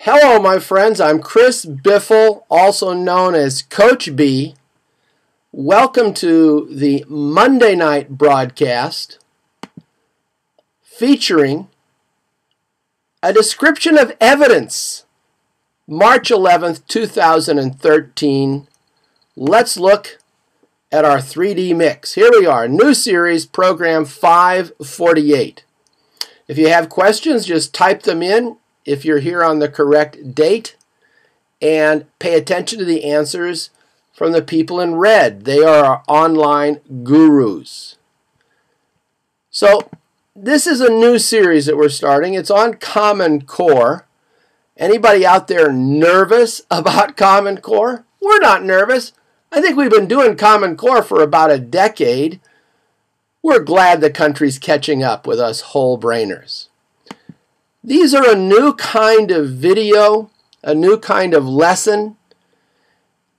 Hello, my friends. I'm Chris Biffle, also known as Coach B. Welcome to the Monday night broadcast featuring a description of evidence. March 11th, 2013. Let's look at our 3D mix. Here we are, new series, program 548. If you have questions, just type them in if you're here on the correct date, and pay attention to the answers from the people in red. They are our online gurus. So this is a new series that we're starting. It's on Common Core. Anybody out there nervous about Common Core? We're not nervous. I think we've been doing Common Core for about a decade. We're glad the country's catching up with us whole-brainers. These are a new kind of video, a new kind of lesson.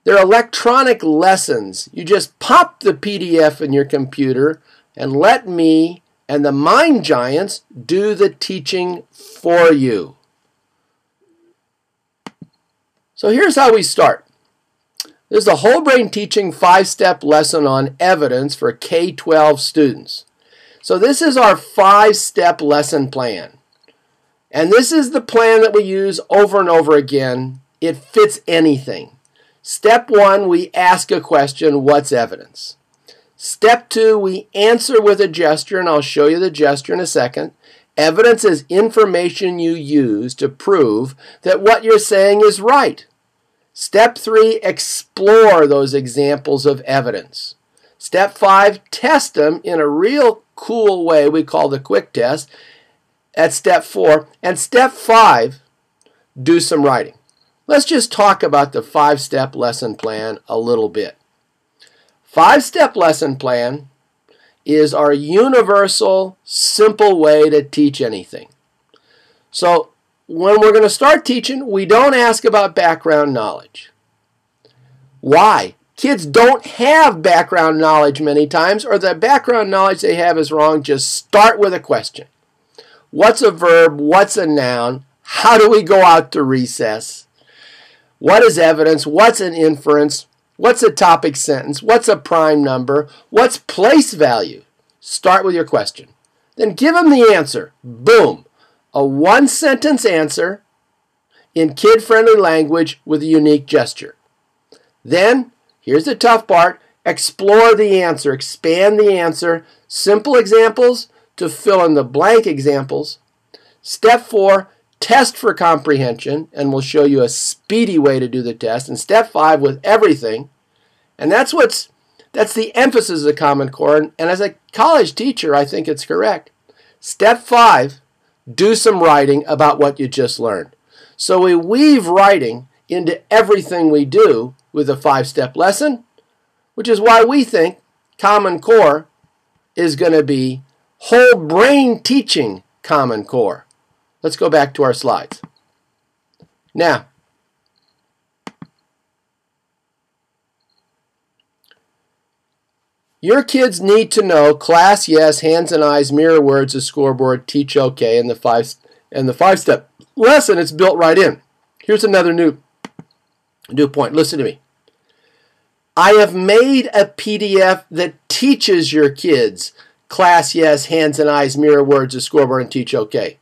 They're electronic lessons. You just pop the PDF in your computer and let me and the mind giants do the teaching for you. So here's how we start. This is a whole brain teaching 5-step lesson on evidence for K-12 students. So this is our 5-step lesson plan. And this is the plan that we use over and over again. It fits anything. Step 1, we ask a question, what's evidence? Step 2, we answer with a gesture, and I'll show you the gesture in a second. Evidence is information you use to prove that what you're saying is right. Step 3, explore those examples of evidence. Step 5, test them in a real cool way we call the quick test. At step 4. And step 5, do some writing. Let's just talk about the 5-step lesson plan a little bit. 5-step lesson plan is our universal, simple way to teach anything. So when we're going to start teaching, we don't ask about background knowledge. Why? Kids don't have background knowledge many times, or the background knowledge they have is wrong. Just start with a question. What's a verb? What's a noun? How do we go out to recess? What is evidence? What's an inference? What's a topic sentence? What's a prime number? What's place value? Start with your question. Then give them the answer. Boom. A one-sentence answer in kid-friendly language with a unique gesture. Then, here's the tough part, explore the answer, expand the answer, simple examples to fill in the blank examples. Step 4, test for comprehension, and we'll show you a speedy way to do the test. And step 5, with everything. And that's the emphasis of Common Core. And as a college teacher, I think it's correct. Step 5, do some writing about what you just learned. So we weave writing into everything we do with a 5-step lesson, which is why we think Common Core is going to be whole brain teaching Common Core. Let's go back to our slides. Now, your kids need to know class yes, hands and eyes, mirror words, a scoreboard, teach okay, and the 5-step lesson. It's built right in. Here's another new point. Listen to me. I have made a PDF that teaches your kids class yes, hands and eyes, mirror words, a scoreboard, and teach okay.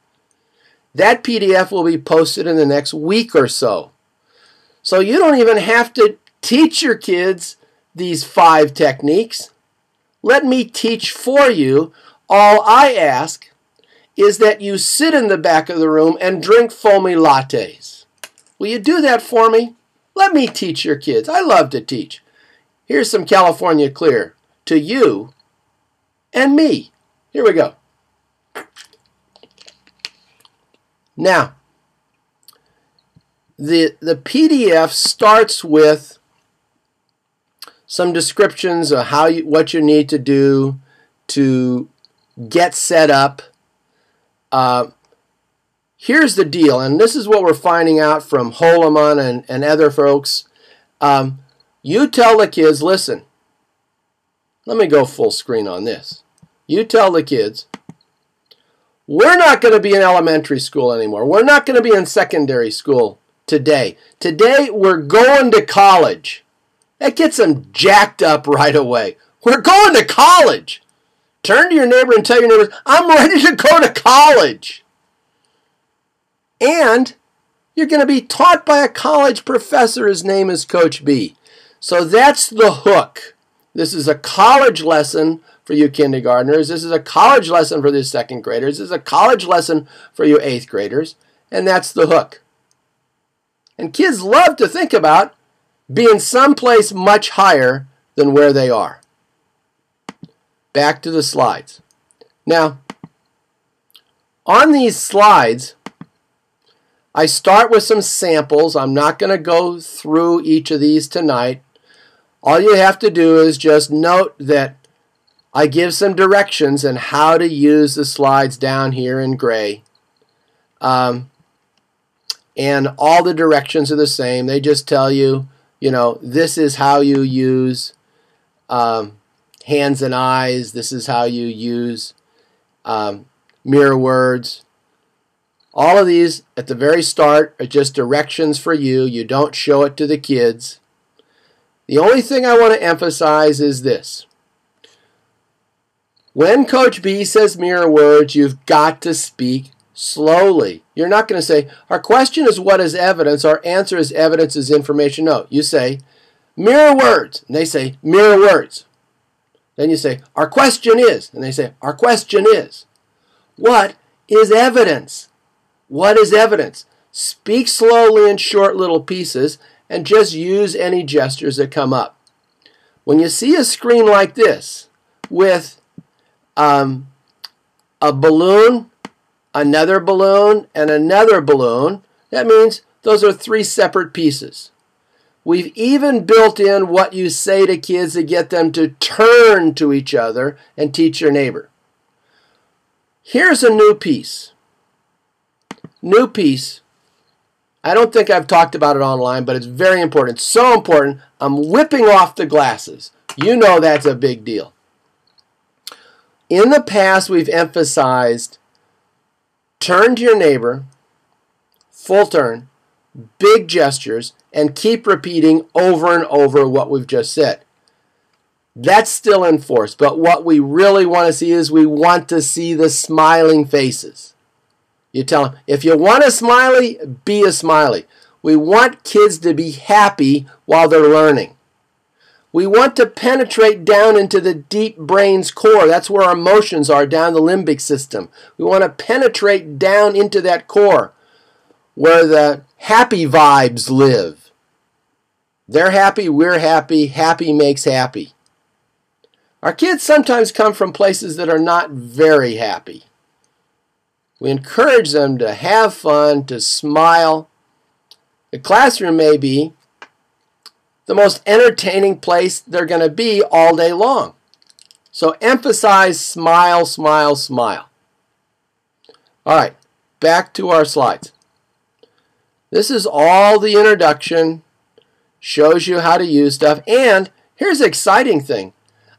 That PDF will be posted in the next week or so. So you don't even have to teach your kids these 5 techniques. Let me teach for you. All I ask is that you sit in the back of the room and drink foamy lattes. Will you do that for me? Let me teach your kids. I love to teach. Here's some California Clear to you and me. Here we go. Now, the PDF starts with some descriptions of what you need to do to get set up. Here's the deal, and this is what we're finding out from Holloman and other folks. You tell the kids, listen, let me go full screen on this. You tell the kids, We're not going to be in elementary school anymore. We're not going to be in secondary school today. Today, we're going to college. That gets them jacked up right away. We're going to college. Turn to your neighbor and tell your neighbor, I'm ready to go to college. And you're going to be taught by a college professor. His name is Coach B. So that's the hook. This is a college lesson for you kindergartners. This is a college lesson for the second graders. This is a college lesson for you eighth graders. And that's the hook. And kids love to think about being someplace much higher than where they are. Back to the slides. Now, on these slides, I start with some samples. I'm not going to go through each of these tonight. All you have to do is just note that I give some directions on how to use the slides down here in gray. And all the directions are the same. They just tell you, this is how you use hands and eyes. This is how you use mirror words. All of these at the very start are just directions for you. You don't show it to the kids. The only thing I want to emphasize is this. When Coach B says mirror words, you've got to speak slowly. You're not going to say, our question is what is evidence? Our answer is evidence is information. No, you say mirror words. And they say mirror words. Then you say, our question is. And they say, our question is. What is evidence? What is evidence? Speak slowly in short little pieces and just use any gestures that come up. When you see a screen like this with a balloon, another balloon, and another balloon, that means those are three separate pieces. We've even built in what you say to kids to get them to turn to each other and teach your neighbor. Here's a new piece. New piece. I don't think I've talked about it online, but it's very important. It's so important, I'm whipping off the glasses. You know that's a big deal. In the past, we've emphasized turn to your neighbor, full turn, big gestures, and keep repeating over and over what we've just said. That's still in force, but what we really want to see is we want to see the smiling faces. You tell them, if you want a smiley, be a smiley. We want kids to be happy while they're learning. We want to penetrate down into the deep brain's core. That's where our emotions are, down the limbic system. We want to penetrate down into that core where the happy vibes live. They're happy, we're happy, happy makes happy. Our kids sometimes come from places that are not very happy. We encourage them to have fun, to smile. The classroom may be the most entertaining place they're going to be all day long. So emphasize smile, smile, smile. All right, back to our slides. This is all the introduction, shows you how to use stuff, and here's the exciting thing.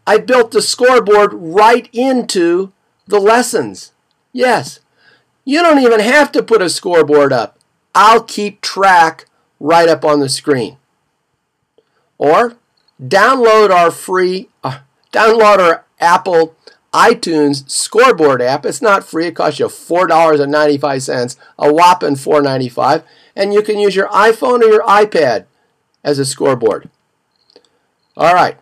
I built the scoreboard right into the lessons. Yes. You don't even have to put a scoreboard up. I'll keep track right up on the screen. Or download our Apple iTunes scoreboard app. It's not free. It costs you $4.95, a whopping $4.95. And you can use your iPhone or your iPad as a scoreboard. All right.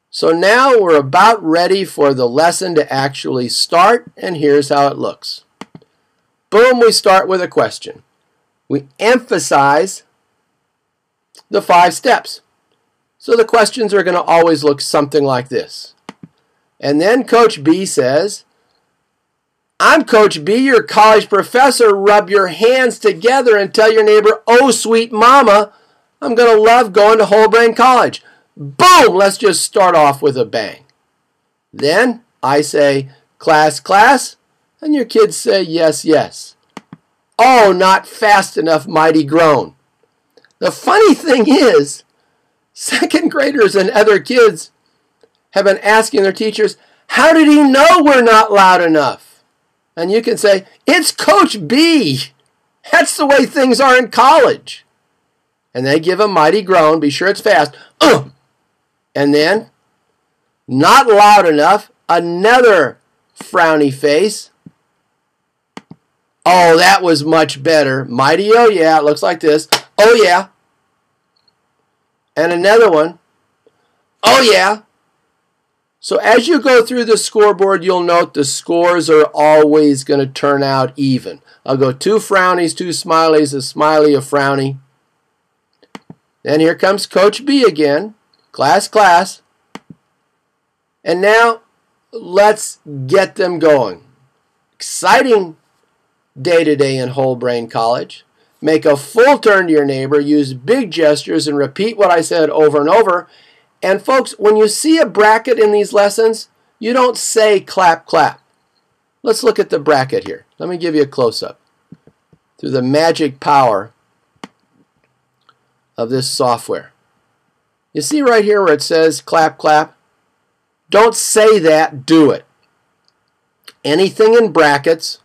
So now we're about ready for the lesson to actually start, and here's how it looks. Boom, we start with a question. We emphasize the 5 steps. So the questions are going to always look something like this. And then Coach B says, I'm Coach B, your college professor. Rub your hands together and tell your neighbor, oh, sweet mama, I'm going to love going to Whole Brain College. Boom, let's just start off with a bang. Then I say, class, class. And your kids say, yes, yes. Oh, not fast enough, mighty groan. The funny thing is, second graders and other kids have been asking their teachers, how did he know we're not loud enough? And you can say, it's Coach B. That's the way things are in college. And they give a mighty groan. Be sure it's fast. And then, not loud enough, another frowny face. Oh, that was much better. Mighty oh yeah. It looks like this. Oh yeah. And another one. Oh yeah. So as you go through the scoreboard, you'll note the scores are always going to turn out even. I'll go 2 frownies, 2 smileys, a smiley, a frowny. Then here comes Coach B again. Class, class. And now let's get them going. Exciting day today in Whole Brain College. Make a full turn to your neighbor, use big gestures, and repeat what I said over and over. And folks, when you see a bracket in these lessons, you don't say clap, clap. Let's look at the bracket here. Let me give you a close-up through the magic power of this software. You see right here where it says clap, clap? Don't say that, do it. Anything in brackets,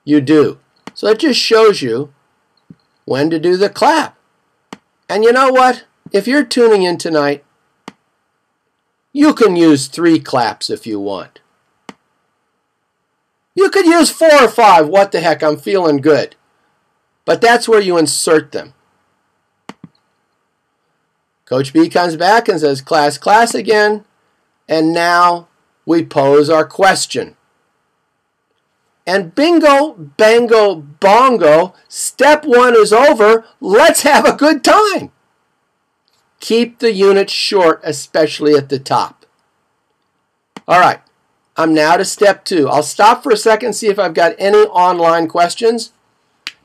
you do. So it just shows you when to do the clap. And you know what? If you're tuning in tonight, you can use 3 claps if you want. You could use 4 or 5. What the heck, I'm feeling good. But that's where you insert them. Coach B comes back and says, class, class again. And now we pose our question. And bingo, bango, bongo, step 1 is over. Let's have a good time. Keep the units short, especially at the top. All right, I'm now to step 2. I'll stop for a second, see if I've got any online questions.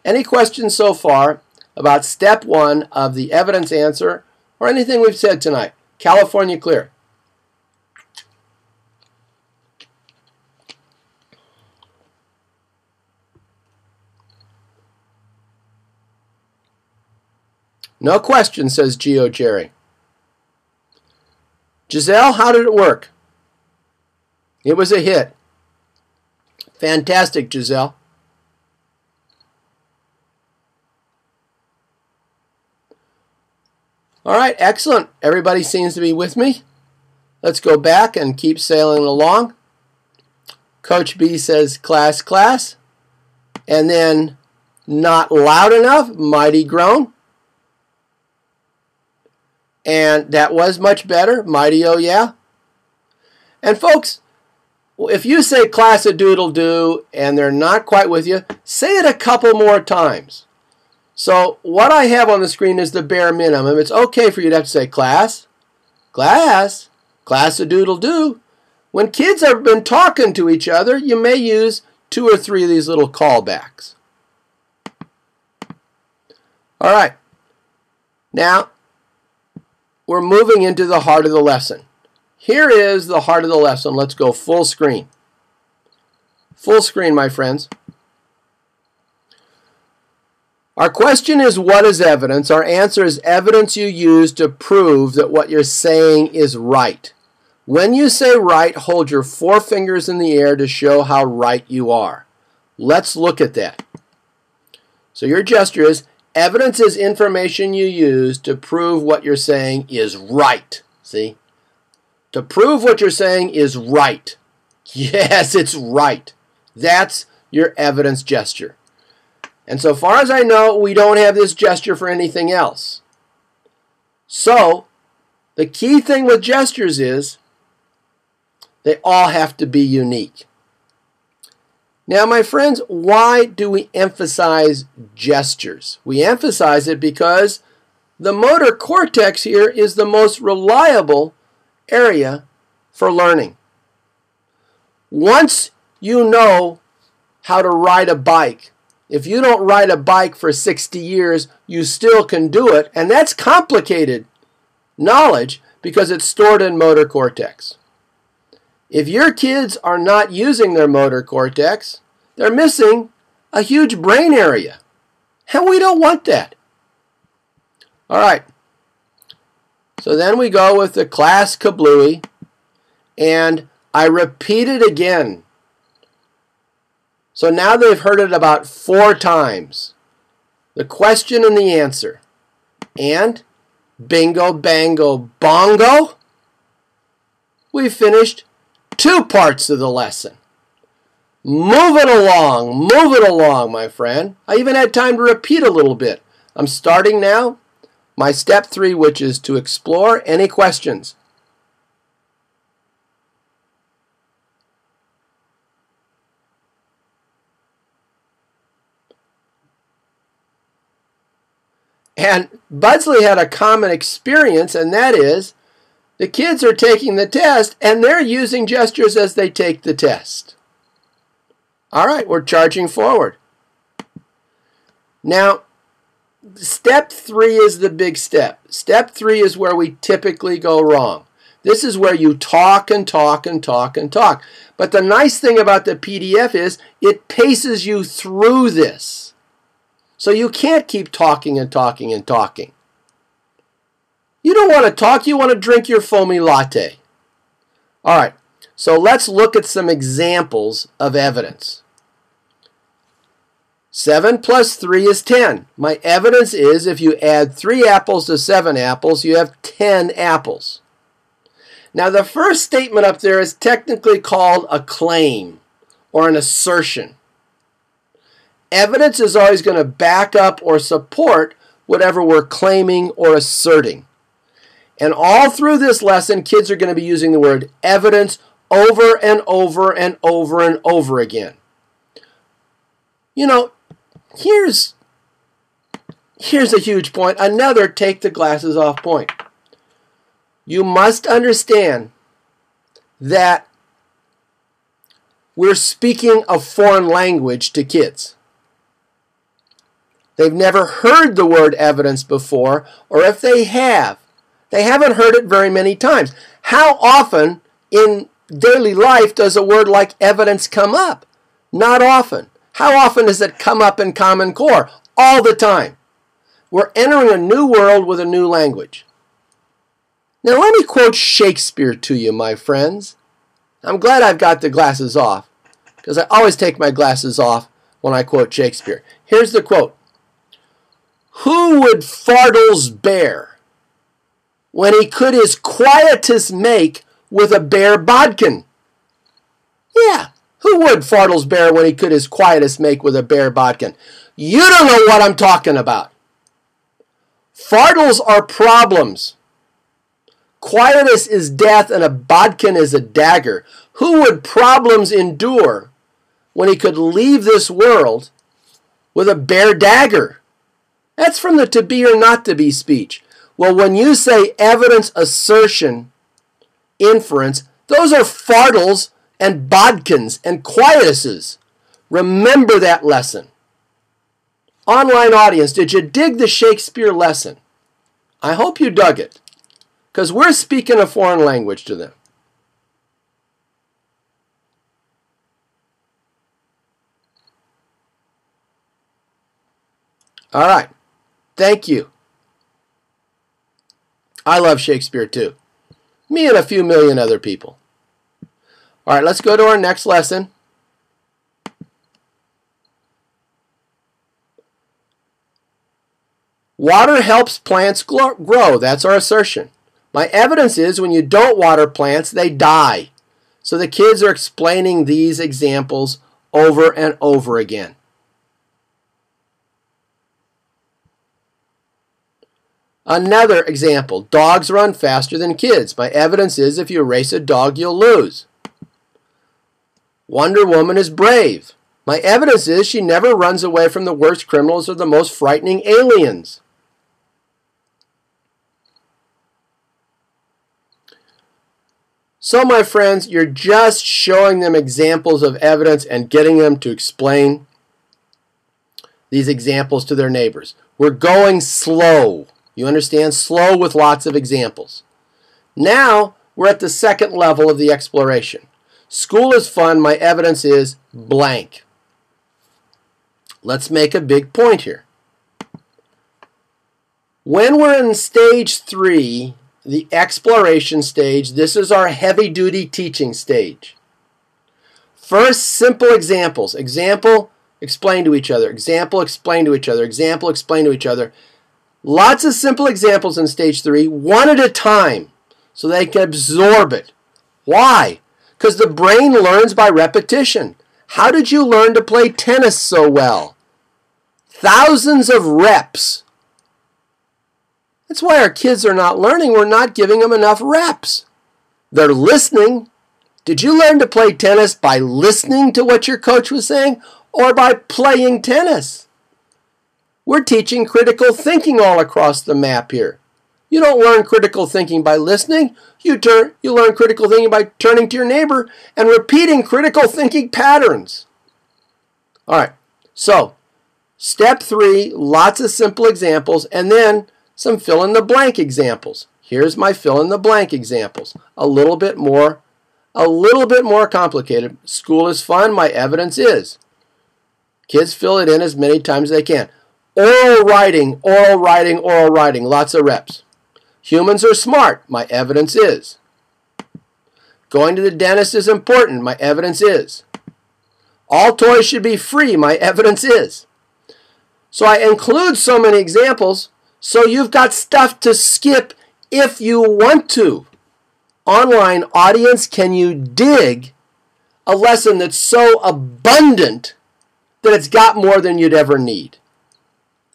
Any questions so far about step 1 of the evidence answer or anything we've said tonight? California clear. No question, says Geo Jerry. Giselle, how did it work? It was a hit. Fantastic, Giselle. All right, excellent. Everybody seems to be with me. Let's go back and keep sailing along. Coach B says, class, class. And then, not loud enough, mighty groan. And that was much better. Mighty oh yeah. And folks, if you say class a doodle do and they're not quite with you, say it a couple more times. So what I have on the screen is the bare minimum. It's okay for you to have to say class, class, class a doodle do. When kids have been talking to each other, you may use 2 or 3 of these little callbacks. All right. Now, we're moving into the heart of the lesson. Here is the heart of the lesson. Let's go full screen. Full screen, my friends. Our question is, what is evidence? Our answer is evidence you use to prove that what you're saying is right. When you say right, hold your 4 fingers in the air to show how right you are. Let's look at that. So your gesture is, evidence is information you use to prove what you're saying is right. See? To prove what you're saying is right. Yes, it's right. That's your evidence gesture. And so far as I know, we don't have this gesture for anything else. So, the key thing with gestures is they all have to be unique. Now, my friends, why do we emphasize gestures? We emphasize it because the motor cortex here is the most reliable area for learning. Once you know how to ride a bike, if you don't ride a bike for 60 years, you still can do it, and that's complicated knowledge because it's stored in motor cortex. If your kids are not using their motor cortex, they're missing a huge brain area. And we don't want that. All right. So then we go with the class kablooey. And I repeat it again. So now they've heard it about 4 times. The question and the answer. And bingo, bango, bongo, we finished 2 parts of the lesson. Move it along, my friend. I even had time to repeat a little bit. I'm starting now my step 3, which is to explore. Any questions? And Budsley had a common experience, and that is the kids are taking the test and they're using gestures as they take the test. All right, we're charging forward. Now, step 3 is the big step. Step 3 is where we typically go wrong. This is where you talk and talk and talk and talk. But the nice thing about the PDF is it paces you through this. So you can't keep talking and talking and talking. You don't want to talk, you want to drink your foamy latte. All right, so let's look at some examples of evidence. 7 plus 3 is 10. My evidence is if you add 3 apples to 7 apples, you have 10 apples. Now the first statement up there is technically called a claim or an assertion. Evidence is always going to back up or support whatever we're claiming or asserting. And all through this lesson, kids are going to be using the word evidence over and over and over and over again. You know, here's a huge point. Another take the glasses off point. You must understand that we're speaking a foreign language to kids. They've never heard the word evidence before, or if they have, they haven't heard it very many times. How often in daily life does a word like evidence come up? Not often. How often does it come up in Common Core? All the time. We're entering a new world with a new language. Now let me quote Shakespeare to you, my friends. I'm glad I've got the glasses off, because I always take my glasses off when I quote Shakespeare. Here's the quote. Who would fardels bear when he could his quietus make with a bare bodkin? Yeah, who would fardels bear when he could his quietus make with a bare bodkin? You don't know what I'm talking about. Fardels are problems. Quietus is death and a bodkin is a dagger. Who would problems endure when he could leave this world with a bare dagger? That's from the to be or not to be speech. Well, when you say evidence, assertion, inference, those are fardels and bodkins and quietuses. Remember that lesson. Online audience, did you dig the Shakespeare lesson? I hope you dug it, because we're speaking a foreign language to them. All right. Thank you. I love Shakespeare too. Me and a few million other people. All right, let's go to our next lesson. Water helps plants grow. That's our assertion. My evidence is when you don't water plants, they die. So the kids are explaining these examples over and over again. Another example, dogs run faster than kids. My evidence is if you race a dog, you'll lose. Wonder Woman is brave. My evidence is she never runs away from the worst criminals or the most frightening aliens. So, my friends, you're just showing them examples of evidence and getting them to explain these examples to their neighbors. We're going slow. You understand? Slow with lots of examples. Now, we're at the second level of the exploration. School is fun. My evidence is blank. Let's make a big point here. When we're in stage 3, the exploration stage, this is our heavy-duty teaching stage. First, simple examples. Example, explain to each other. Example, explain to each other. Example, explain to each other. Lots of simple examples in stage 3, one at a time, so they can absorb it. Why? Because the brain learns by repetition. How did you learn to play tennis so well? Thousands of reps. That's why our kids are not learning. We're not giving them enough reps. They're listening. Did you learn to play tennis by listening to what your coach was saying or by playing tennis? We're teaching critical thinking all across the map here. You don't learn critical thinking by listening. You learn critical thinking by turning to your neighbor and repeating critical thinking patterns. All right, so step 3, lots of simple examples, and then some fill-in-the-blank examples. Here's my fill-in-the-blank examples. A little bit more complicated. School is fun. My evidence is. Kids fill it in as many times as they can. Oral writing, oral writing, oral writing. Lots of reps. Humans are smart. My evidence is. Going to the dentist is important. My evidence is. All toys should be free. My evidence is. So I include so many examples so you've got stuff to skip if you want to. Online audience, can you dig a lesson that's so abundant that it's got more than you'd ever need?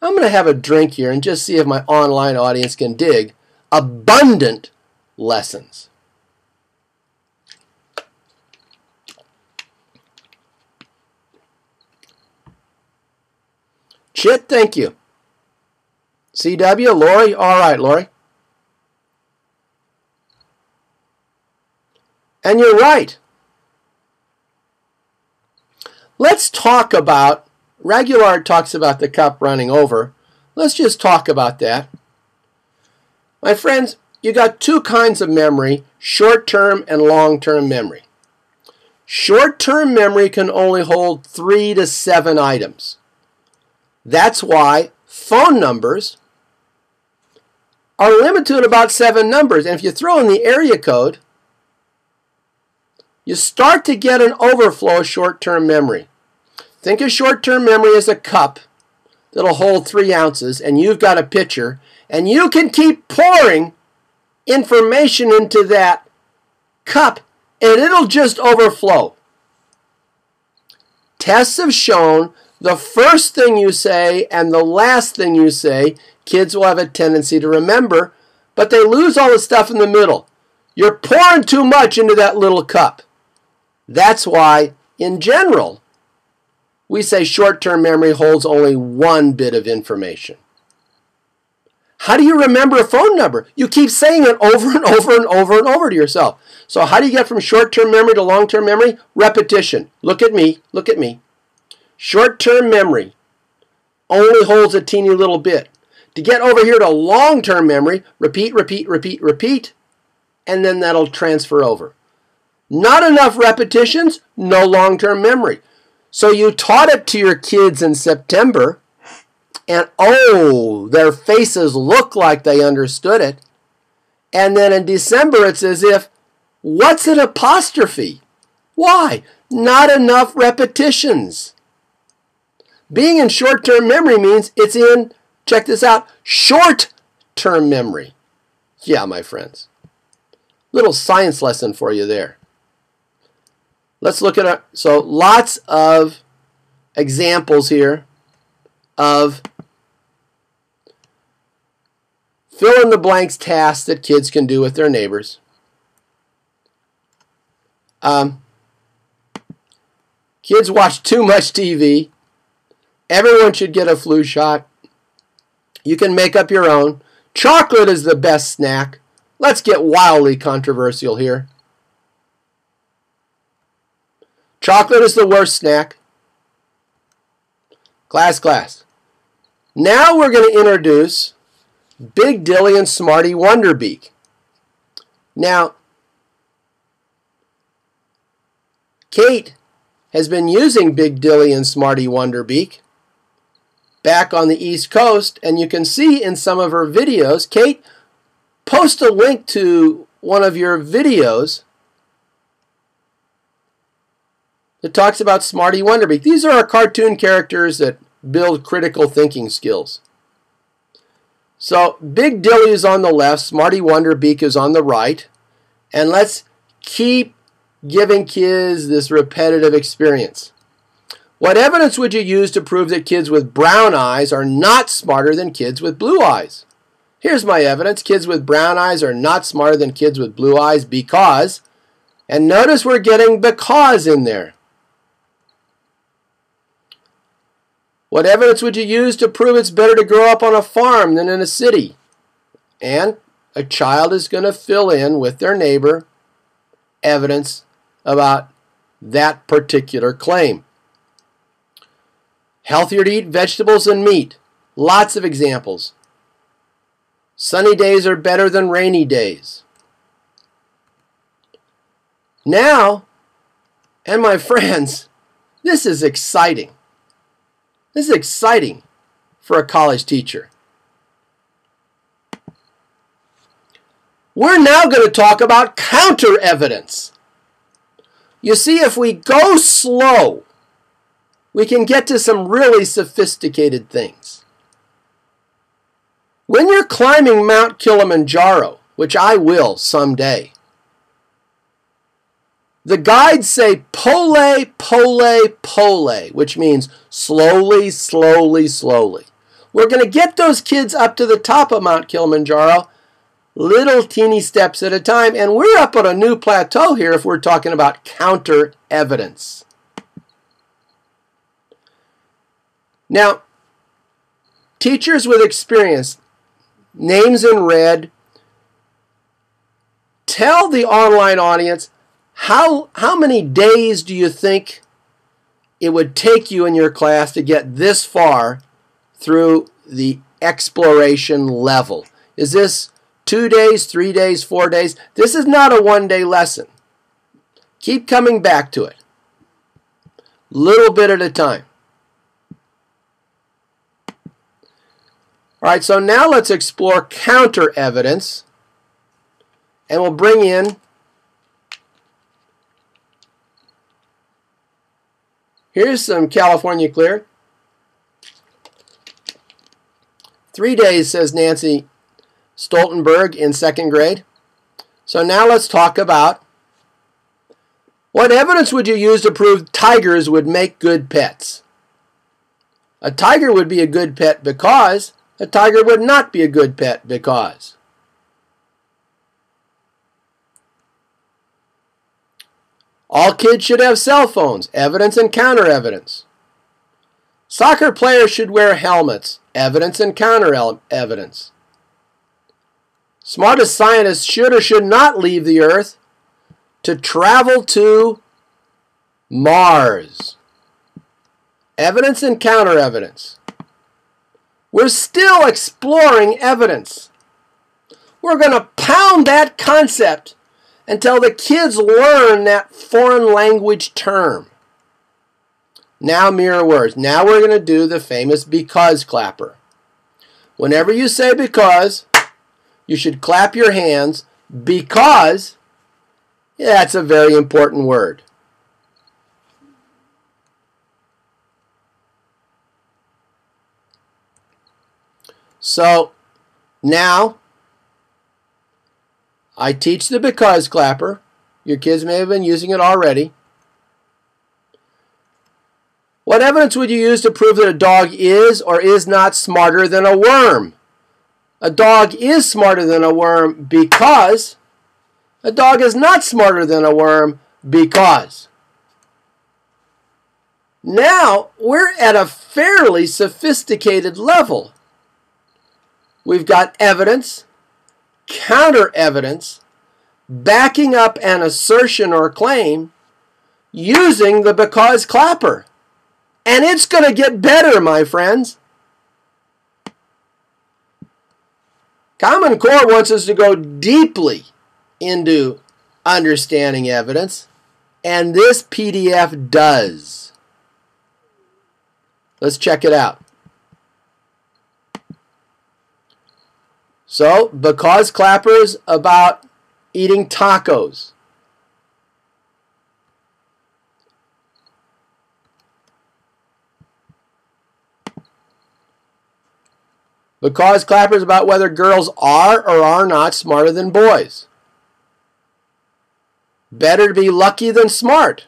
I'm going to have a drink here and just see if my online audience can dig abundant lessons. Chit, thank you. CW, Lori, all right, Lori. And you're right. Let's talk about, Regular talks about the cup running over. Let's just talk about that. My friends, you got 2 kinds of memory, short-term and long-term memory. Short-term memory can only hold 3 to 7 items. That's why phone numbers are limited to about 7 numbers. And if you throw in the area code, you start to get an overflow of short-term memory. Think of short-term memory as a cup that'll hold 3 ounces, and you've got a pitcher, and you can keep pouring information into that cup, and it'll just overflow. Tests have shown the first thing you say and the last thing you say, kids will have a tendency to remember, but they lose all the stuff in the middle. You're pouring too much into that little cup. That's why, in general, we say short-term memory holds only 1 bit of information. How do you remember a phone number? You keep saying it over and over and over and over to yourself. So how do you get from short-term memory to long-term memory? Repetition. Look at me. Look at me. Short-term memory only holds a teeny little bit. To get over here to long-term memory, repeat, repeat, repeat, repeat, and then that'll transfer over. Not enough repetitions, no long-term memory. So you taught it to your kids in September, and oh, their faces look like they understood it. And then in December, it's as if, what's an apostrophe? Why? Not enough repetitions. Being in short-term memory means it's in, check this out, short-term memory. Yeah, my friends. Little science lesson for you there. Let's look at so lots of examples here of fill-in-the-blanks tasks that kids can do with their neighbors. Kids watch too much TV. Everyone should get a flu shot. You can make up your own. Chocolate is the best snack. Let's get wildly controversial here. Chocolate is the worst snack. Class. Now we're going to introduce Big Dilly and Smarty Wonder Beak. Now, Kate has been using Big Dilly and Smarty Wonder Beak back on the East Coast, and you can see in some of her videos, Kate, post a link to one of your videos that talks about Smarty Wonderbeak. These are our cartoon characters that build critical thinking skills. So Big Dilly is on the left, Smarty Wonderbeak is on the right, and let's keep giving kids this repetitive experience. What evidence would you use to prove that kids with brown eyes are not smarter than kids with blue eyes? Here's my evidence. Kids with brown eyes are not smarter than kids with blue eyes because, and notice we're getting because in there. What evidence would you use to prove it's better to grow up on a farm than in a city? And a child is going to fill in with their neighbor evidence about that particular claim. Healthier to eat vegetables than meat. Lots of examples. Sunny days are better than rainy days. Now, and my friends, this is exciting. This is exciting for a college teacher. We're now going to talk about counter evidence. You see, if we go slow, we can get to some really sophisticated things. When you're climbing Mount Kilimanjaro, which I will someday, the guides say pole, pole, pole, which means slowly, slowly, slowly. We're going to get those kids up to the top of Mount Kilimanjaro, little teeny steps at a time, and we're up on a new plateau here if we're talking about counter evidence. Now, teachers with experience, names in red, tell the online audience how many days do you think it would take you in your class to get this far through the exploration level? Is this 2 days, 3 days, 4 days? This is not a one-day lesson. Keep coming back to it. Little bit at a time. All right, so now let's explore counter evidence. And we'll bring in, here's some California Clear. 3 days, says Nancy Stoltenberg in 2nd grade. So now let's talk about what evidence would you use to prove tigers would make good pets? A tiger would be a good pet because a tiger would not be a good pet because. All kids should have cell phones. Evidence and counter evidence. Soccer players should wear helmets. Evidence and counter evidence. Smartest scientists should or should not leave the Earth to travel to Mars. Evidence and counter evidence. We're still exploring evidence. We're going to pound that concept until the kids learn that foreign language term. Now mirror words. Now we're going to do the famous because clapper. Whenever you say because, you should clap your hands because that's a very important word. So now I teach the because clapper. Your kids may have been using it already. What evidence would you use to prove that a dog is or is not smarter than a worm? A dog is smarter than a worm because a dog is not smarter than a worm because. Now we're at a fairly sophisticated level. We've got evidence, counter evidence, backing up an assertion or claim using the because clapper. And it's going to get better, my friends. Common Core wants us to go deeply into understanding evidence, and this PDF does. Let's check it out. So, because clappers about eating tacos. Because clappers about whether girls are or are not smarter than boys. Better to be lucky than smart.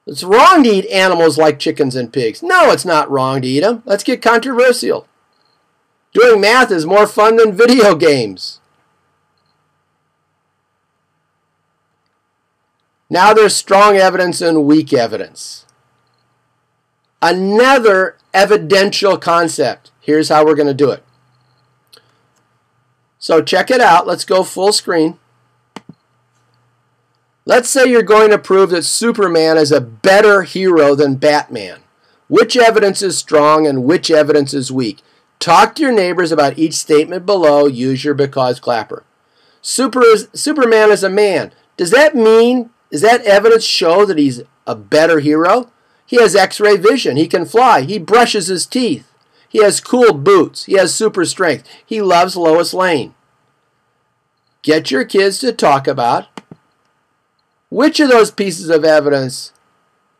It's wrong to eat animals like chickens and pigs. No, it's not wrong to eat them. Let's get controversial. Doing math is more fun than video games. Now there's strong evidence and weak evidence. Another evidential concept. Here's how we're going to do it. So check it out. Let's go full screen. Let's say you're going to prove that Superman is a better hero than Batman. Which evidence is strong and which evidence is weak? Talk to your neighbors about each statement below. Use your because clapper. Superman is a man. Does that evidence show that he's a better hero? He has X-ray vision. He can fly. He brushes his teeth. He has cool boots. He has super strength. He loves Lois Lane. Get your kids to talk about which of those pieces of evidence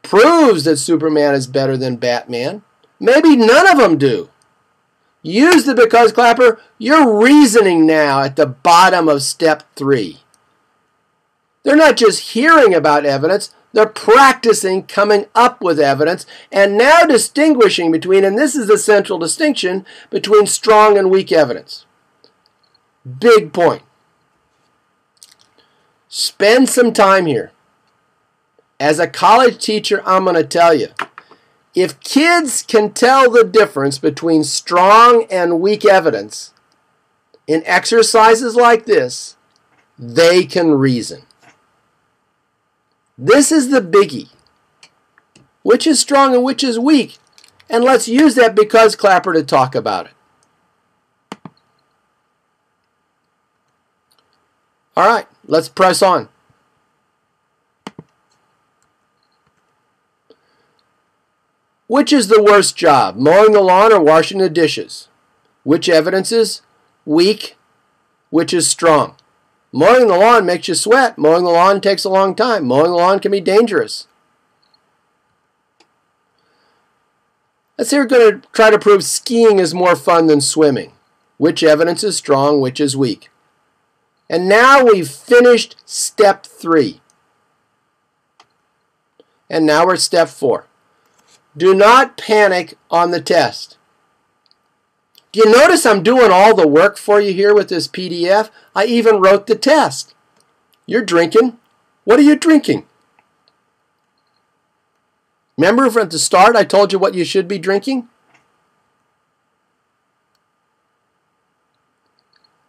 proves that Superman is better than Batman. Maybe none of them do. Use the because clapper. You're reasoning now at the bottom of step 3. They're not just hearing about evidence. They're practicing coming up with evidence and now distinguishing between, and this is the central distinction, between strong and weak evidence. Big point. Spend some time here. As a college teacher, I'm going to tell you, if kids can tell the difference between strong and weak evidence in exercises like this, they can reason. This is the biggie. Which is strong and which is weak? And let's use that because clapper to talk about it. All right, let's press on. Which is the worst job, mowing the lawn or washing the dishes? Which evidence is weak? Which is strong? Mowing the lawn makes you sweat. Mowing the lawn takes a long time. Mowing the lawn can be dangerous. Let's say we're going to try to prove skiing is more fun than swimming. Which evidence is strong? Which is weak? And now we've finished step 3. And now we're at step 4. Do not panic on the test. Do you notice I'm doing all the work for you here with this PDF? I even wrote the test. You're drinking. What are you drinking? Remember from the start I told you what you should be drinking?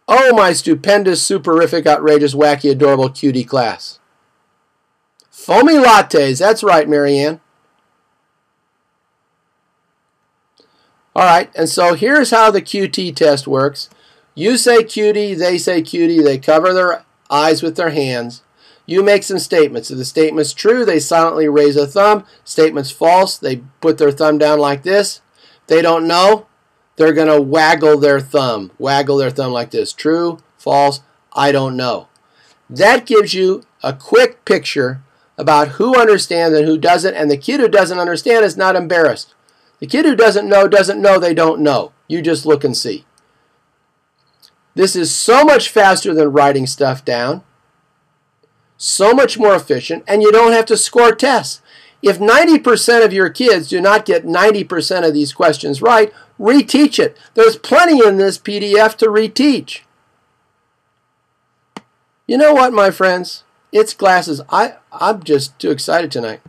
Oh, my stupendous, superific, outrageous, wacky, adorable, cutie class. Foamy lattes. That's right, Marianne. All right, and so here's how the QT test works. You say cutie, they say cutie. They cover their eyes with their hands. You make some statements. If the statement's true, they silently raise a thumb. Statement's false, they put their thumb down like this. If they don't know, they're going to waggle their thumb. Waggle their thumb like this. True, false, I don't know. That gives you a quick picture about who understands and who doesn't, and the kid who doesn't understand is not embarrassed. The kid who doesn't know they don't know. You just look and see. This is so much faster than writing stuff down. So much more efficient, and you don't have to score tests. If 90% of your kids do not get 90% of these questions right, reteach it. There's plenty in this PDF to reteach. You know what, my friends? It's classes. I'm just too excited tonight.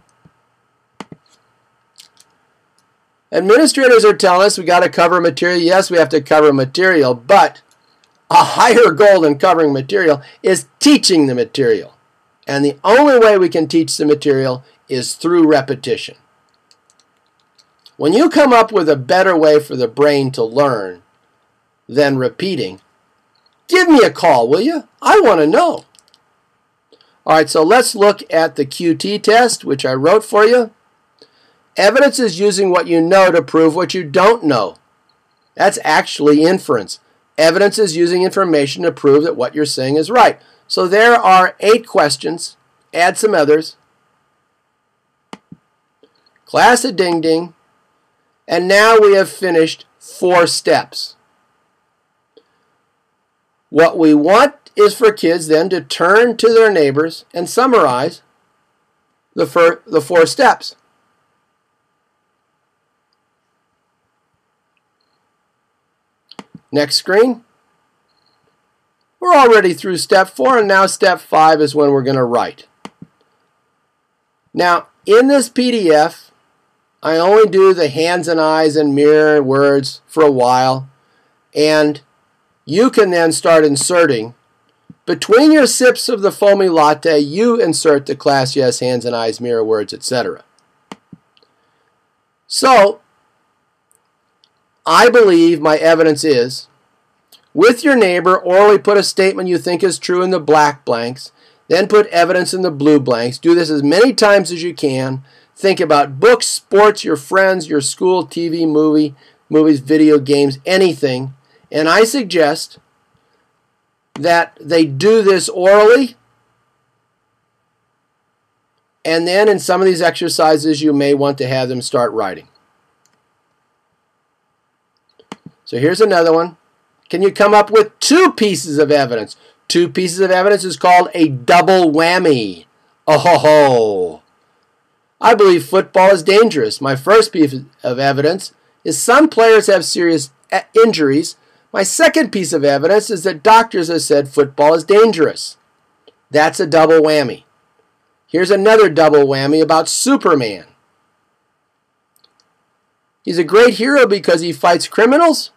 Administrators are telling us we got to cover material. Yes, we have to cover material, but a higher goal than covering material is teaching the material. And the only way we can teach the material is through repetition. When you come up with a better way for the brain to learn than repeating, give me a call, will you? I want to know. All right, so let's look at the QT test, which I wrote for you. Evidence is using what you know to prove what you don't know. That's actually inference. Evidence is using information to prove that what you're saying is right. So there are 8 questions. Add some others. Class a ding-ding. And now we have finished 4 steps. What we want is for kids then to turn to their neighbors and summarize the 4 steps. Next screen. We're already through step 4, and now step 5 is when we're going to write. Now, in this PDF, I only do the hands and eyes and mirror words for a while, and you can then start inserting. Between your sips of the foamy latte, you insert the class yes, hands and eyes, mirror words, etc. So, I believe my evidence is, with your neighbor, orally put a statement you think is true in the black blanks, then put evidence in the blue blanks. Do this as many times as you can. Think about books, sports, your friends, your school, TV, movies, video games, anything. And I suggest that they do this orally, and then in some of these exercises you may want to have them start writing. So here's another one. Can you come up with 2 pieces of evidence? 2 pieces of evidence is called a double whammy. Oh ho ho! I believe football is dangerous. My first piece of evidence is some players have serious injuries. My second piece of evidence is that doctors have said football is dangerous. That's a double whammy. Here's another double whammy about Superman. He's a great hero because he fights criminals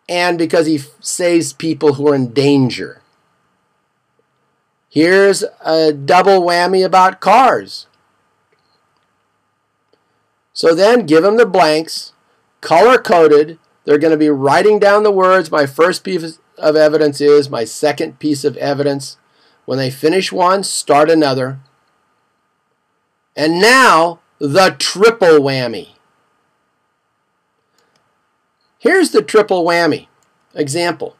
and because he saves people who are in danger. Here's a double whammy about cars. So then give them the blanks, color-coded. They're going to be writing down the words. My first piece of evidence is, my second piece of evidence. When they finish one, start another. And now, the triple whammy. Here's the triple whammy. Example.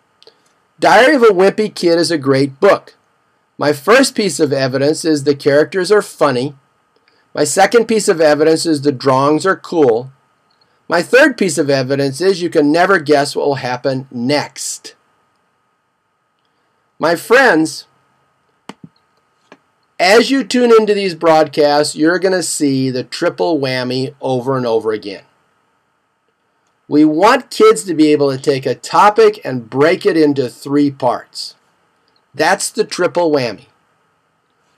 Diary of a Wimpy Kid is a great book. My first piece of evidence is the characters are funny. My second piece of evidence is the drawings are cool. My third piece of evidence is you can never guess what will happen next. My friends, as you tune into these broadcasts, you're going to see the triple whammy over and over again. We want kids to be able to take a topic and break it into 3 parts. That's the triple whammy.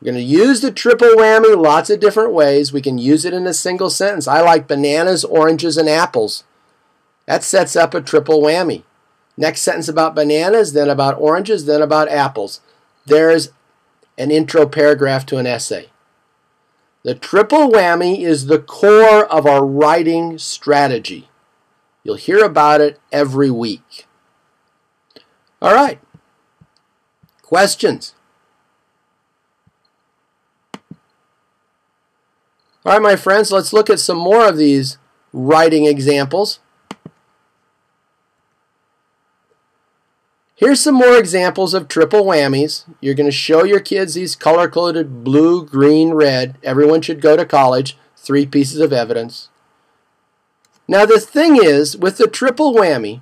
We're going to use the triple whammy lots of different ways. We can use it in a single sentence. I like bananas, oranges, and apples. That sets up a triple whammy. Next sentence about bananas, then about oranges, then about apples. There's an intro paragraph to an essay. The triple whammy is the core of our writing strategy. You'll hear about it every week. All right. Questions? All right, my friends, let's look at some more of these writing examples. Here's some more examples of triple whammies. You're going to show your kids these color-coded blue, green, red. Everyone should go to college. 3 pieces of evidence. Now, the thing is, with the triple whammy,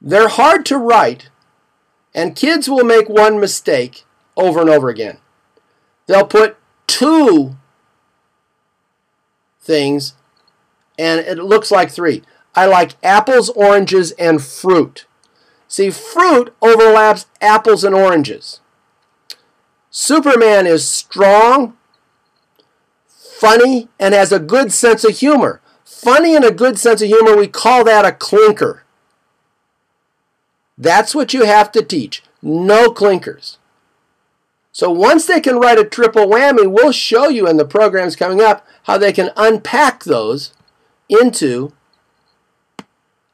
they're hard to write, and kids will make one mistake over and over again. They'll put 2 things, and it looks like 3. I like apples, oranges, and fruit. See, fruit overlaps apples and oranges. Superman is strong, funny, and has a good sense of humor. Funny and a good sense of humor, we call that a clinker. That's what you have to teach. No clinkers. So once they can write a triple whammy, we'll show you in the programs coming up how they can unpack those into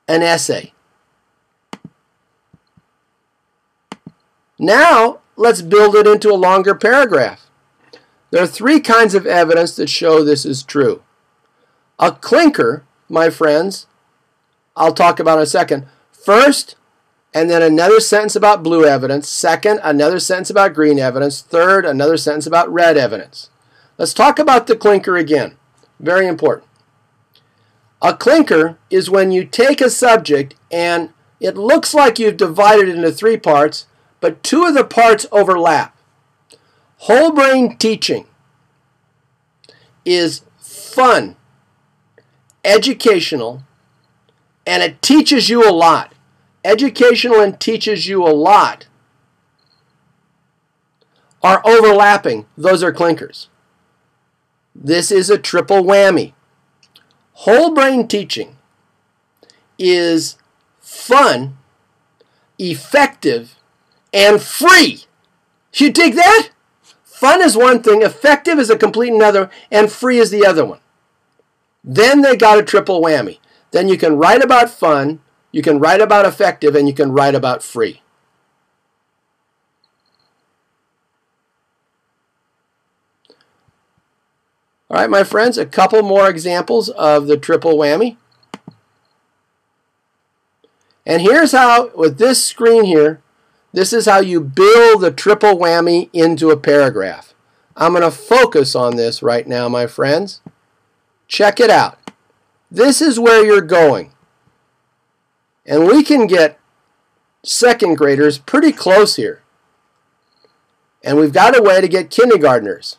an essay. Now, let's build it into a longer paragraph. There are 3 kinds of evidence that show this is true. A clinker, my friends, I'll talk about in a second. First, and then another sentence about blue evidence. Second, another sentence about green evidence. Third, another sentence about red evidence. Let's talk about the clinker again. Very important. A clinker is when you take a subject and it looks like you've divided it into 3 parts, but 2 of the parts overlap. Whole brain teaching is fun, educational, and it teaches you a lot. Educational and teaches you a lot are overlapping. Those are clinkers. This is a triple whammy. Whole brain teaching is fun, effective, and free. You dig that? Fun is one thing, effective is a complete another, and free is the other one. Then they got a triple whammy. Then you can write about fun, you can write about effective, and you can write about free. All right, my friends, a couple more examples of the triple whammy. And here's how, with this screen here, this is how you build the triple whammy into a paragraph. I'm going to focus on this right now, my friends. Check it out. This is where you're going. And we can get second graders pretty close here. And we've got a way to get kindergartners.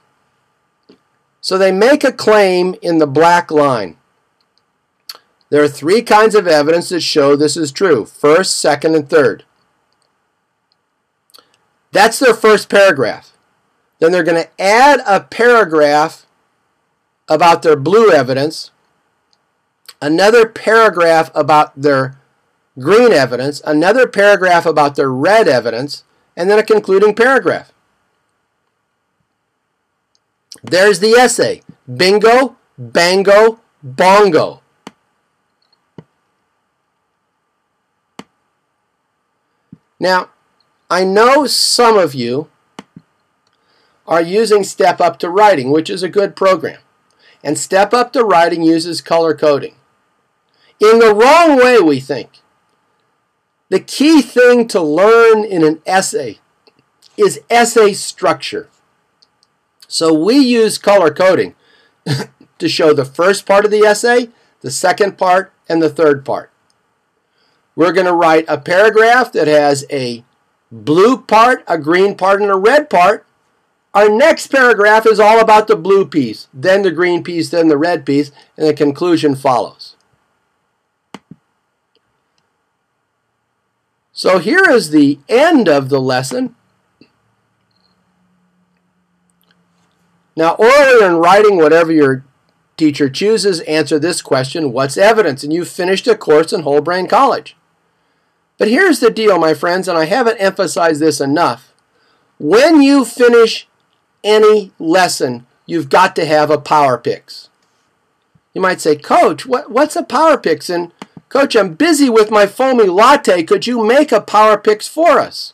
So they make a claim in the black line. There are 3 kinds of evidence that show this is true. First, second, and third. That's their first paragraph. Then they're going to add a paragraph about their blue evidence, another paragraph about their green evidence, another paragraph about their red evidence, and then a concluding paragraph. There's the essay. Bingo, bango, bongo. Now, I know some of you are using Step Up to Writing, which is a good program. And Step Up to Writing uses color coding. In the wrong way, we think. The key thing to learn in an essay is essay structure. So we use color coding to show the first part of the essay, the second part, and the third part. We're going to write a paragraph that has a blue part, a green part, and a red part. Our next paragraph is all about the blue piece, then the green piece, then the red piece, and the conclusion follows. So here is the end of the lesson. Now, orally in writing, whatever your teacher chooses, answer this question: what's evidence? And you've finished a course in Whole Brain College. But here's the deal, my friends, and I haven't emphasized this enough. When you finish any lesson, you've got to have a Power Picks. You might say, Coach, what's a Power Picks? And Coach, I'm busy with my foamy latte. Could you make a Power Picks for us?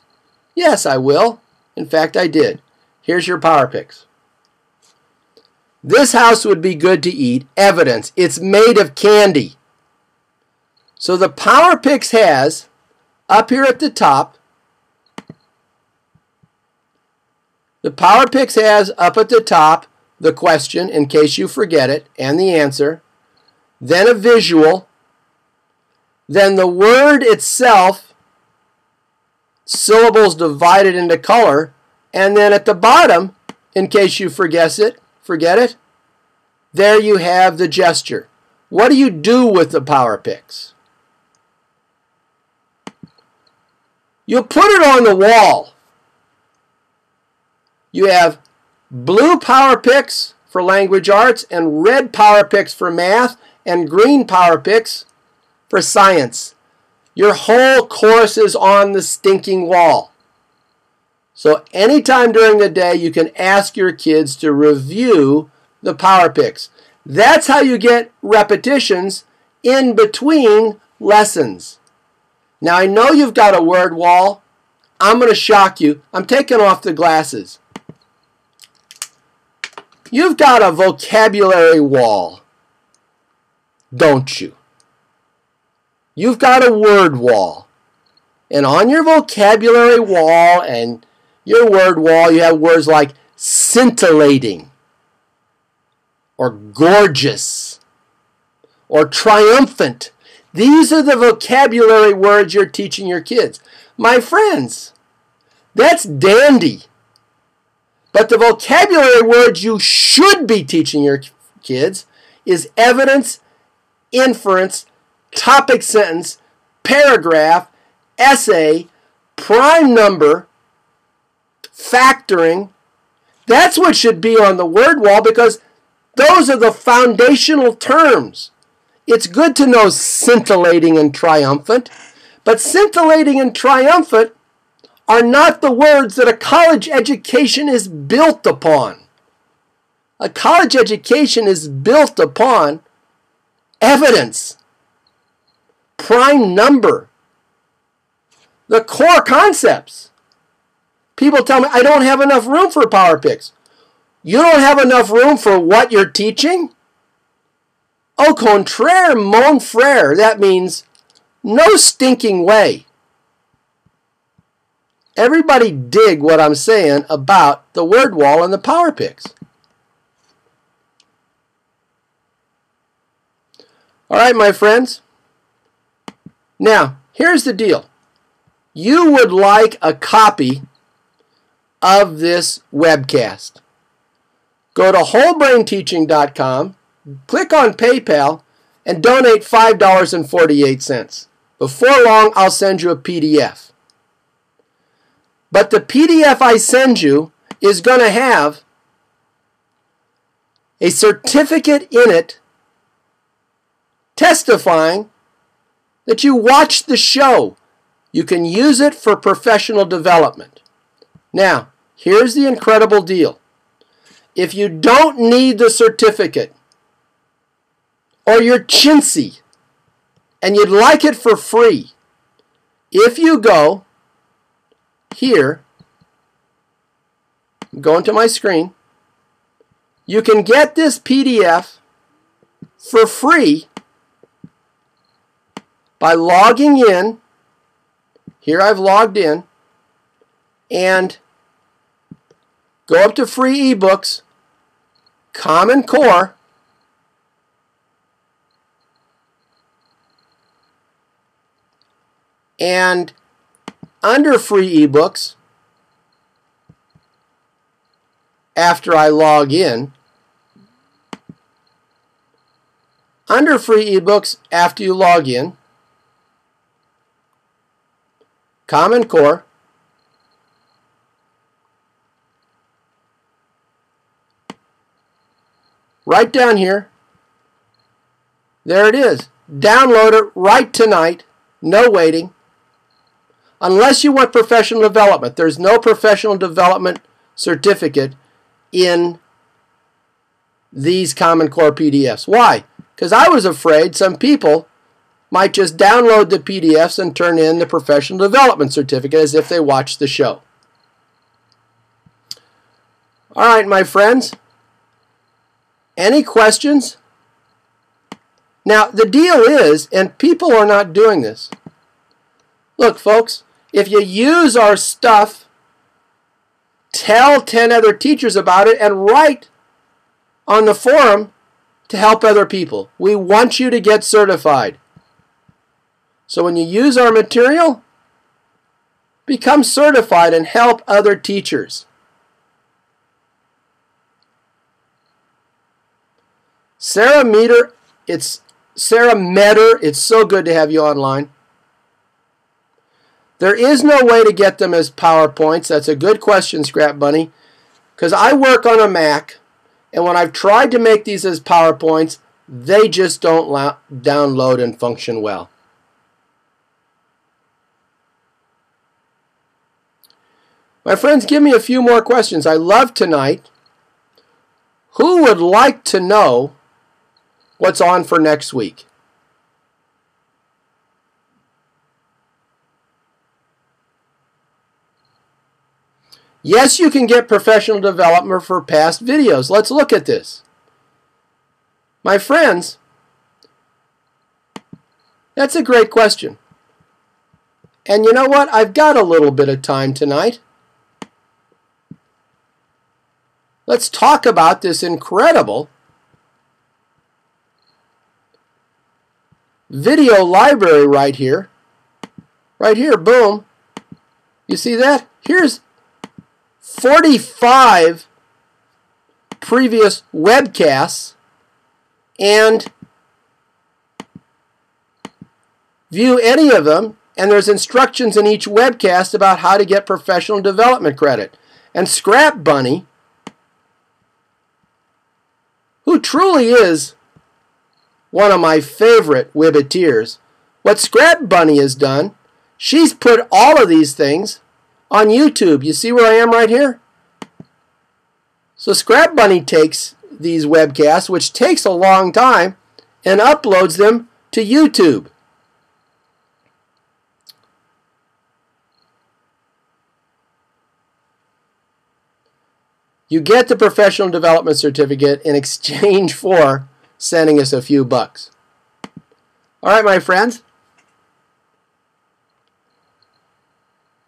Yes, I will. In fact, I did. Here's your Power Picks. This house would be good to eat. Evidence. It's made of candy. So the Power Picks has, up here at the top, the Power Picks has up at the top the question, in case you forget it, and the answer, then a visual, then the word itself, syllables divided into color, and then at the bottom, in case you forget it, there you have the gesture. What do you do with the Power Picks? You put it on the wall. You have blue Power Picks for language arts, and red Power Picks for math, and green Power Picks for science. Your whole course is on the stinking wall. So anytime during the day, you can ask your kids to review the Power Picks. That's how you get repetitions in between lessons. Now, I know you've got a word wall. I'm going to shock you. I'm taking off the glasses. You've got a vocabulary wall, don't you? You've got a word wall. And on your vocabulary wall and your word wall, you have words like scintillating or gorgeous or triumphant. These are the vocabulary words you're teaching your kids. My friends, that's dandy. But the vocabulary words you should be teaching your kids is evidence, inference, topic sentence, paragraph, essay, prime number, factoring. That's what should be on the word wall, because those are the foundational terms. It's good to know scintillating and triumphant, but scintillating and triumphant are not the words that a college education is built upon. A college education is built upon evidence, prime number, the core concepts. People tell me, I don't have enough room for power picks. You don't have enough room for what you're teaching? Au contraire, mon frère. That means no stinking way. Everybody dig what I'm saying about the word wall and the power picks. All right, my friends. Now, here's the deal. You would like a copy of this webcast. Go to wholebrainteaching.com, click on PayPal, and donate $5.48. Before long, I'll send you a PDF. But the PDF I send you is going to have a certificate in it testifying that you watched the show. You can use it for professional development. Now, here's the incredible deal. If you don't need the certificate, or you're chintzy, and you'd like it for free, if you go here, go into my screen, you can get this PDF for free by logging in. Here I've logged in, and go up to free ebooks, Common Core, and under free ebooks, after I log in, under free ebooks after you log in, Common Core, right down here, there it is. Download it right tonight, no waiting. Unless you want professional development. There's no professional development certificate in these Common Core PDFs. Why? Because I was afraid some people might just download the PDFs and turn in the professional development certificate as if they watched the show. All right, my friends. Any questions? Now, the deal is, and people are not doing this. Look, folks, if you use our stuff, tell 10 other teachers about it and write on the forum to help other people. We want you to get certified. So when you use our material, become certified and help other teachers. Sarah Meter, it's so good to have you online. There is no way to get them as PowerPoints. That's a good question, Scrap Bunny, because I work on a Mac, and when I've tried to make these as PowerPoints, they just don't download and function well. My friends, give me a few more questions. I love tonight. Who would like to know what's on for next week? Yes, you can get professional development for past videos. Let's look at this. My friends, that's a great question. And you know what? I've got a little bit of time tonight. Let's talk about this incredible video library right here. Right here, boom. You see that? Here's 45 previous webcasts, and view any of them, and there's instructions in each webcast about how to get professional development credit. And Scrap Bunny, who truly is one of my favorite Wibbeteers, what Scrap Bunny has done, she's put all of these things on YouTube. You see where I am right here? So Scrap Bunny takes these webcasts, which takes a long time, and uploads them to YouTube. You get the professional development certificate in exchange for sending us a few bucks. All right, my friends.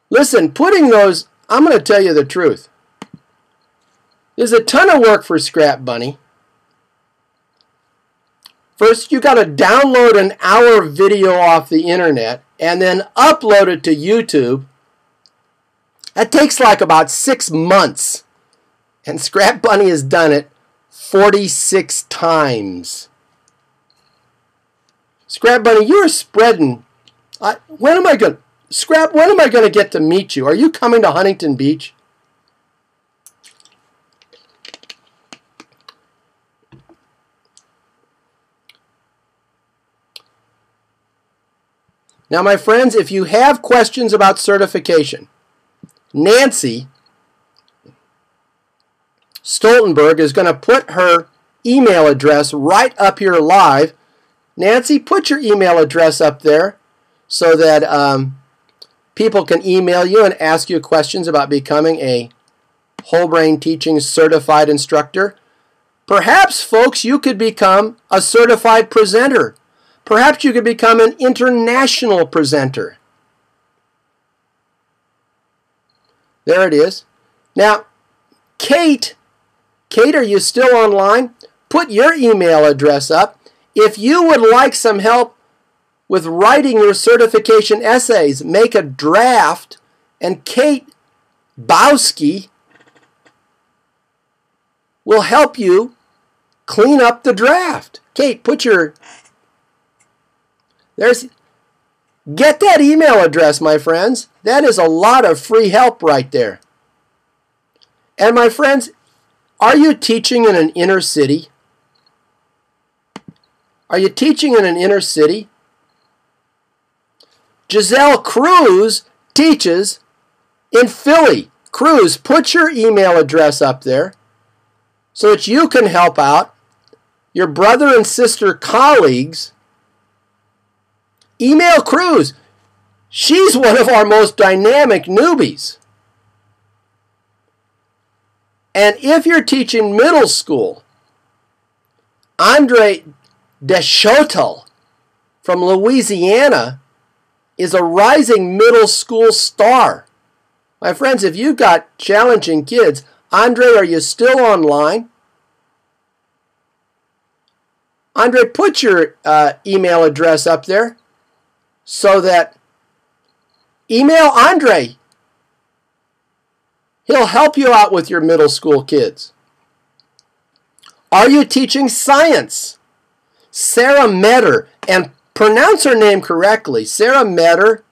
Listen, putting those, I'm going to tell you the truth. There's a ton of work for Scrap Bunny. First, you got to download an hour video off the internet and then upload it to YouTube. That takes like about 6 months. And Scrap Bunny has done it 46 times. Scrap Bunny, you're spreading. When am I going to get to meet you? Are you coming to Huntington Beach? Now, my friends, if you have questions about certification, Nancy Stoltenberg is going to put her email address right up here live. Nancy, put your email address up there so that people can email you and ask you questions about becoming a whole brain teaching certified instructor. Perhaps, folks, you could become a certified presenter. Perhaps you could become an international presenter. There it is. Now, Kate, are you still online? Put your email address up. If you would like some help with writing your certification essays, make a draft, and Kate Bowski will help you clean up the draft. Kate, put your... Get that email address, my friends. That is a lot of free help right there. And my friends, are you teaching in an inner city? Are you teaching in an inner city? Giselle Cruz teaches in Philly. Cruz, put your email address up there so that you can help out your brother and sister colleagues. Email Cruz. She's one of our most dynamic newbies. And if you're teaching middle school, Andre Deschotel from Louisiana is a rising middle school star. My friends, if you've got challenging kids, Andre, are you still online? Andre, put your email address up there so that email Andre. He'll help you out with your middle school kids. Are you teaching science? Sarah Metter, and pronounce her name correctly. Sarah Metter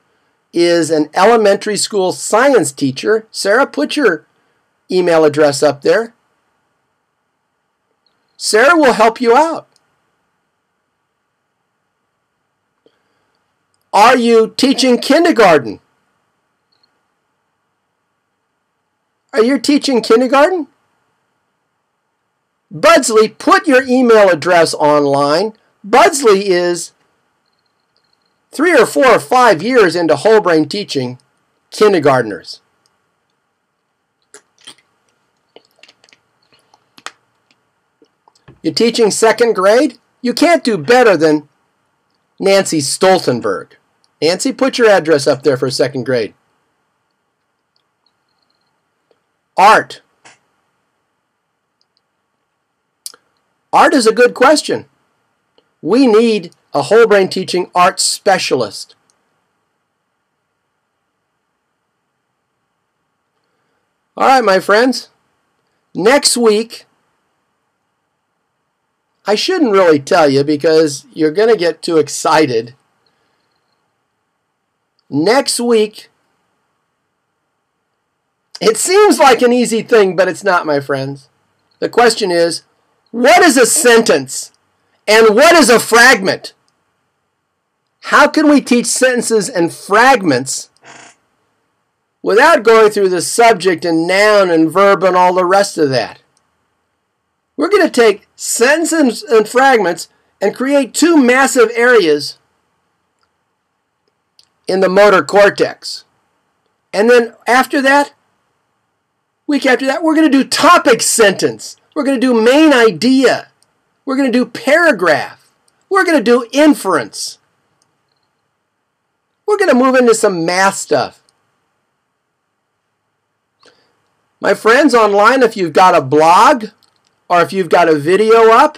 is an elementary school science teacher. Sarah, put your email address up there. Sarah will help you out. Are you teaching kindergarten? Are you teaching kindergarten? Budsley, put your email address online. Budsley is 3 or 4 or 5 years into whole brain teaching kindergartners. You're teaching second grade? You can't do better than Nancy Stoltenberg. Nancy, put your address up there for second grade. Art. Art is a good question. We need a whole brain teaching art specialist. All right, my friends. Next week, I shouldn't really tell you because you're going to get too excited. Next week, it seems like an easy thing, but it's not, my friends. The question is, what is a sentence and what is a fragment? How can we teach sentences and fragments without going through the subject and noun and verb and all the rest of that? We're going to take sentences and fragments and create two massive areas in the motor cortex. And then after that, week after that, we're going to do topic sentence. We're going to do main idea. We're going to do paragraph. We're going to do inference. We're going to move into some math stuff. My friends online, if you've got a blog or if you've got a video up,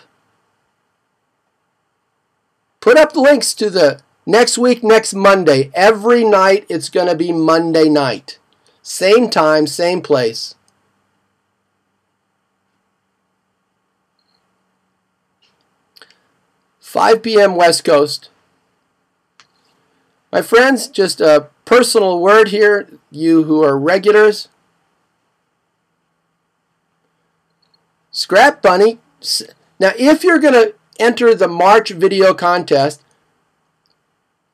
put up links to the next week, next Monday. Every night it's going to be Monday night. Same time, same place. $5 p.m. West Coast. My friends, just a personal word here, you who are regulars. Scrap Bunny. Now, if you're going to enter the March video contest,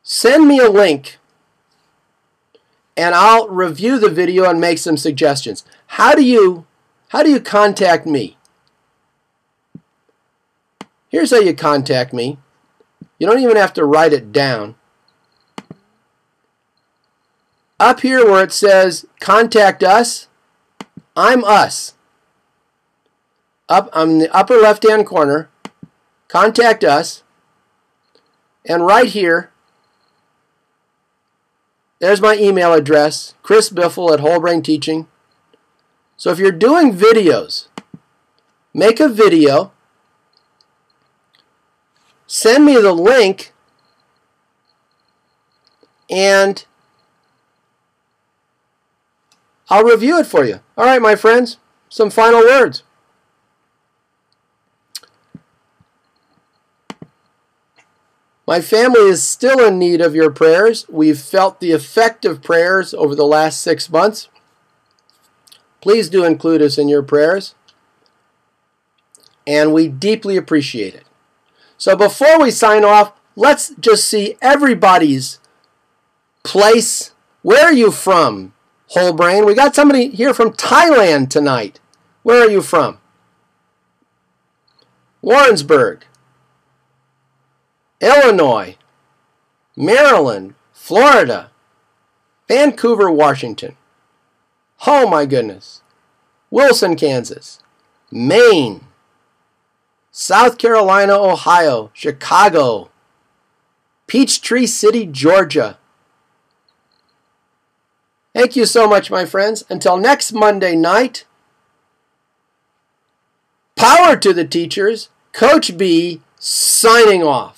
send me a link and I'll review the video and make some suggestions. How do you contact me? Here's how you contact me. You don't even have to write it down. Up here where it says contact us, I'm us. Up on the upper left-hand corner, contact us. And right here, there's my email address, Chris Biffle at Whole Brain Teaching. So if you're doing videos, make a video, send me the link, and I'll review it for you. All right, my friends, some final words. My family is still in need of your prayers. We've felt the effect of prayers over the last 6 months. Please do include us in your prayers. And we deeply appreciate it. So before we sign off, let's just see everybody's place. Where are you from, Whole Brain? We got somebody here from Thailand tonight. Where are you from? Warrensburg, Illinois, Maryland, Florida, Vancouver, Washington. Oh my goodness. Wilson, Kansas, Maine, South Carolina, Ohio, Chicago, Peachtree City, Georgia. Thank you so much, my friends. Until next Monday night, power to the teachers. Coach B signing off.